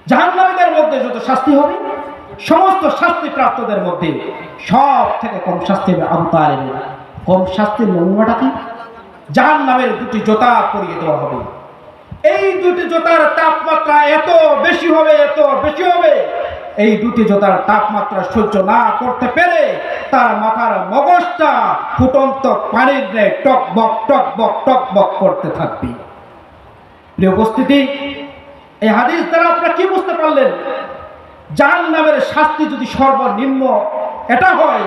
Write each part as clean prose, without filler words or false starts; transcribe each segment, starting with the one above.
জাহান্নামীদের মধ্যে যত শাস্তি হবে, সমস্ত শাস্তি প্রাপ্তদের মধ্যে সব থেকে কম শাস্তি হবে আবু তালেবের। কম শাস্তির নমুনাটা কি? জাহান্নামের দুটি জোতা পরিয়ে দেওয়া হবে। এই দুটি জোতার তাপমাত্রা এত বেশি হবে, এত বেশি হবে, এই দুটি জোতার তাপমাত্রা সহ্য না করতে পেরে তার মাথার মগজটা ফুটন্ত পানির ন্যায় টকবক টকবক টকবক করতে থাকবে। প্রিয় উপস্থিতি, এই হাদিস দ্বারা আপনারা কি বুঝতে পারলেন? জাহান্নামের শাস্তি যদি সর্বনিম্ন এটা হয়,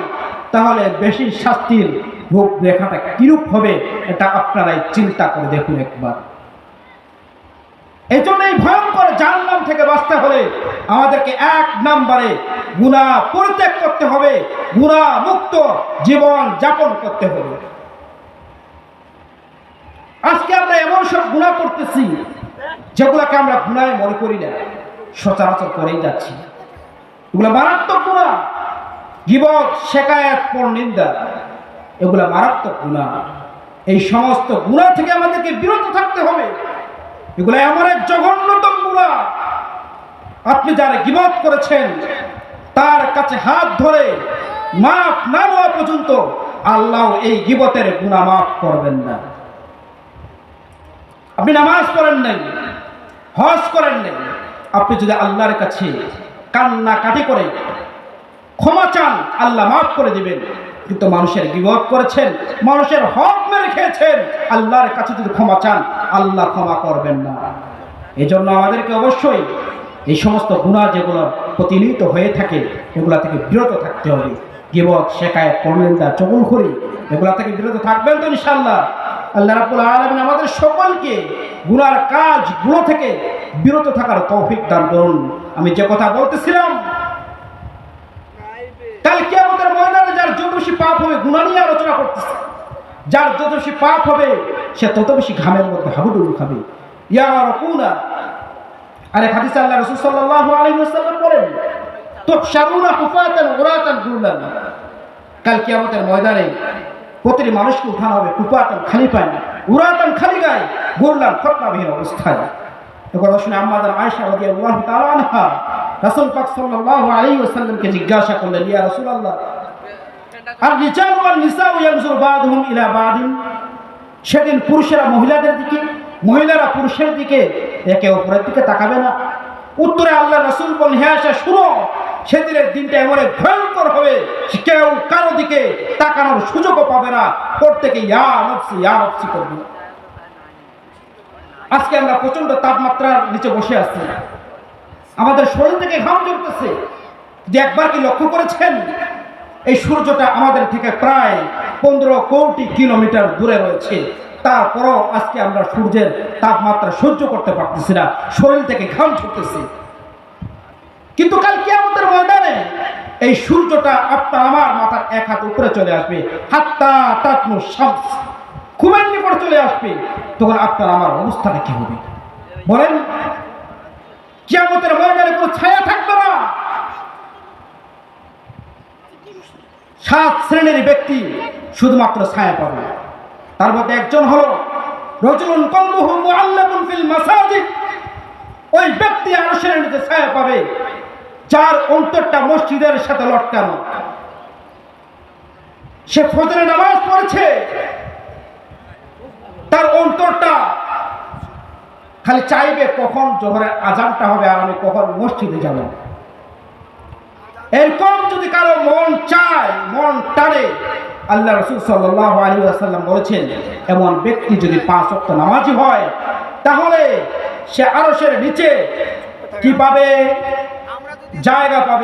তাহলে বেশি শাস্তির রূপরেখাটা কিরূপ হবে এটা আপনারাই চিন্তা করে দেখুন একবার। এই জন্য এই ভয়ঙ্কর জাহান্নাম থেকে বাঁচতে হলে আমাদেরকে এক নম্বরে গুনাহ পরিত্যাগ করতে হবে, গুনাহ মুক্ত জীবন যাপন করতে হবে। আজকে আমরা এমন সব গুনাহ করতেছি যেগুলোকে আমরা গুনাহ মনে করি না, সচরাচর করেই যাচ্ছি। এগুলো মারাত্মক গুনাহ। গীবত, শিকায়াত, পরনিন্দা, এগুলো মারাত্মক গুনাহ। এই সমস্ত গুনাহ থেকে আমাদেরকে বিরত থাকতে হবে। এগুলো এমন এক জঘন্যতম গুনাহ, আপনি যারা গীবত করেছেন তার কাছে হাত ধরে মাফ না হওয়া পর্যন্ত আল্লাহ এই গীবতের গুনাহ মাফ করবেন না। আপনি নামাজ পড়েন নাই, হজ করেন নাই, আপনি যদি আল্লাহর কাছে কান্নাকাটি করে ক্ষমা চান, আল্লাহ মাফ করে দিবেন। কিন্তু মানুষের গীবত করেছেন, মানুষের হক মেরে খেয়েছেন, আল্লাহর কাছে যদি ক্ষমা চান, আল্লাহ ক্ষমা করবেন না। এই জন্য আমাদেরকে অবশ্যই এই সমস্ত গুনাহ যেগুলো প্রতিনিয়ত হয়ে থাকে এগুলা থেকে বিরত থাকতে হবে। গীবত, শিকায়াত, পরনিন্দা, চগলখড়ি, এগুলা থেকে বিরত থাকবেন তো ইনশাআল্লাহ। আল্লাহ রাব্বুল আলামিন আমাদের সকলকে গুনার কাজগুলো থেকে বিরত থাকার তৌফিক দান করুন। আমি যে কথা বলতেছিলাম, কাল কিয়ামতের ময়দানে যার যত বেশি পাপ হবে, গুনাহ নিয়ে আলোচনা করতেছে, যার যত বেশি পাপ হবে সে তত বেশি ঘামের মধ্যে হাবুডুবু খাবে। ইয়া রাকুনা, আরে হাদিসে আল্লাহ রাসূল সাল্লাল্লাহু আলাইহি ওয়াসাল্লাম বলেন, তুহশারুনা হুফাতান উরাতান গুরলান। কাল কিয়ামতের ময়দানে প্রতিটি মানুষকে উঠানো হবে হুফাতান, খালি পায় না, উরাতান, খালি গায়ে, গুরলান, খতনাবিহীন অবস্থায়। এ কথা শুনে আম্মা জান আয়েশা রাদিয়াল্লাহু তাআলা আনহা রাসূল পাক সাল্লাল্লাহু আলাইহি ওয়াসাল্লামকে জিজ্ঞাসা করলেন, ইয়া রাসূলুল্লাহ, আর রিজালু ওয়ান নিসাউ ইয়ানজুরু বা'দুহুম ইলা বা'দিন, সেদিন পুরুষেরা মহিলাদের দিকে, মহিলারা পুরুষের দিকে একে অপরের দিকে তাকাবে না? উত্তরে আল্লাহ রাসূল বলেন, হ্যাঁ আয়েশা শুনো, সেদিনের দিনটা এমন ভয়ঙ্কর হবে কেউ কারো দিকে তাকানোর সুযোগও পাবে না, প্রত্যেকে ইয়া নফসি করবে। আজকে আমরা প্রচন্ড তাপমাত্রার নিচে বসে আছি, আমাদের শরীর থেকে ঘাম ঝরতেছে। যে একবার কি লক্ষ্য করেছেন এই সূর্যটা আমাদের থেকে প্রায় 15 কোটি কিলোমিটার দূরে রয়েছে, তারপরও আজকে আমরা সূর্যের তাপমাত্রা সহ্য করতে পারতেছি না, শরীর থেকে ঘাম ঝরতেছে। কিন্তু কাল কিয়ামতের ময়দানে এই সূর্যটা আপনার আমার মাথার এক হাত উপরে চলে আসবে, হাত্তা তাতনু শামস, খুবের নিকট চলে আসবে। তখন আপনার আমার অবস্থাটা কি হবে বলেন? কিয়ামতের ময়দানে কোনো ছায়া থাকবে না। 7 শ্রেণীর ব্যক্তি শুধুমাত্র ছায়া পাবে। তার মধ্যে একজন হলো রাজুলুন কলবুহু মুআল্লাকুন ফিল মাসাজিদ। ওই ব্যক্তি আরশের নিচে ছায়া পাবে যার অন্তরটা মসজিদের সাথে লটকানো। সে ফজরের নামাজ পড়েছে, তার অন্তরটা খালি চাইবে কখন জোহরের আজানটা হবে আর আমি কখন মসজিদে যাব। এরকম যদি কারো মন চায়, মন টানে, আল্লাহ রাসূল সাল্লাল্লাহু আলাইহি ওয়াসাল্লাম বলেছেন, এমন ব্যক্তি যদি 5 ওয়াক্ত নামাজি হয় তাহলে সে আরশের নিচে কি পাবে? জায়গা পাবে।